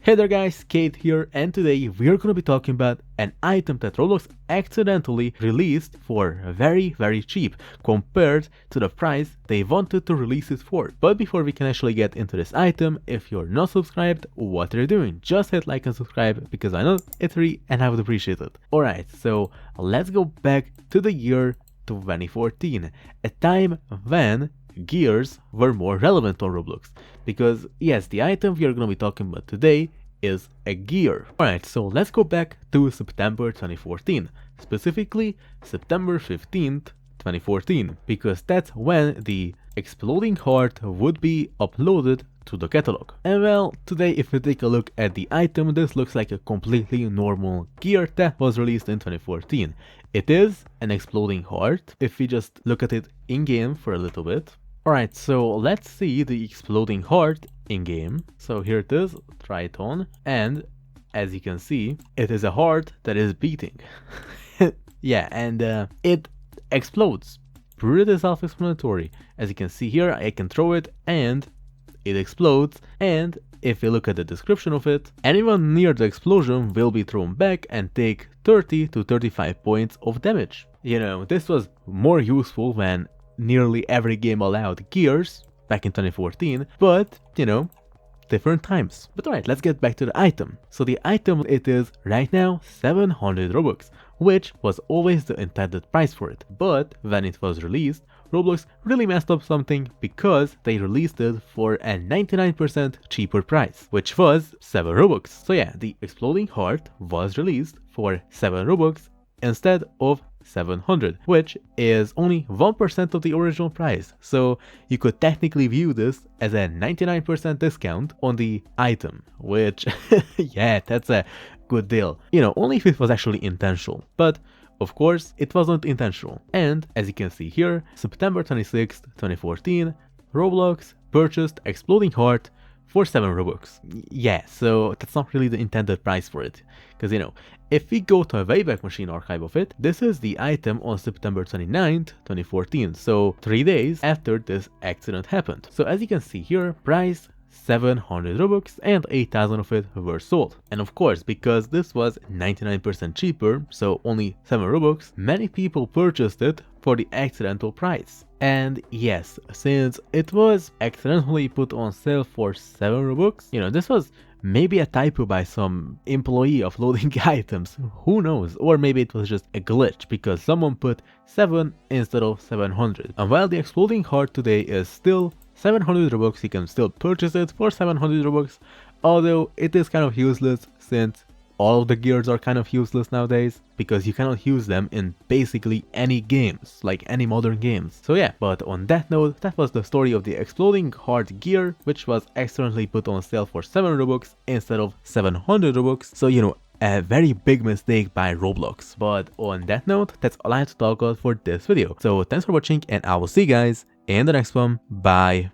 Hey there guys, Kate here, and today we are going to be talking about an item that Roblox accidentally released for very cheap compared to the price they wanted to release it for. But before we can actually get into this item, if you're not subscribed, what are you doing? Just hit like and subscribe because I know it's free and I would appreciate it. Alright, so let's go back to the year 2014, a time when gears were more relevant on Roblox, because yes, the item we are going to be talking about today is a gear. Alright, so let's go back to September 2014, specifically September 15th, 2014, because that's when the exploding heart would be uploaded to the catalog. And well, today if we take a look at the item, this looks like a completely normal gear that was released in 2014. It is an exploding heart, if we just look at it in-game for a little bit. Alright, so let's see the exploding heart in-game. So here it is, try it on, and as you can see, it is a heart that is beating. Yeah, and it explodes. Pretty self-explanatory. As you can see here, I can throw it and it explodes, and if you look at the description of it, anyone near the explosion will be thrown back and take 30 to 35 points of damage. You know, this was more useful when nearly every game allowed gears back in 2014, but you know, different times. But alright, let's get back to the item. So the item, it is right now 700 Robux, which was always the intended price for it. But when it was released, Roblox really messed up something because they released it for a 99% cheaper price, which was 7 Robux. So yeah, the exploding heart was released for 7 Robux instead of 700, which is only 1% of the original price. So you could technically view this as a 99% discount on the item, which yeah, that's a good deal. You know, only if it was actually intentional. But of course, it wasn't intentional. And as you can see here, September 26th, 2014, Roblox purchased Exploding Heart for 7 Robux. Yeah, so that's not really the intended price for it. Because, you know, if we go to a Wayback Machine archive of it, this is the item on September 29th, 2014. So 3 days after this accident happened. So as you can see here, price 700 Robux and 8,000 of it were sold. And of course, because this was 99% cheaper, so only 7 Robux, many people purchased it for the accidental price. And yes, since it was accidentally put on sale for 7 Robux, you know, this was maybe a typo by some employee uploading items, who knows, or maybe it was just a glitch because someone put 7 instead of 700. And while the exploding heart today is still 700 Robux, you can still purchase it for 700 Robux, although it is kind of useless since all of the gears are kind of useless nowadays because you cannot use them in basically any games, like any modern games. So yeah, but on that note, that was the story of the exploding heart gear, which was accidentally put on sale for 7 Robux instead of 700 Robux. So you know, a very big mistake by Roblox. But on that note, that's all I have to talk about for this video. So thanks for watching and I will see you guys in the next one. Bye.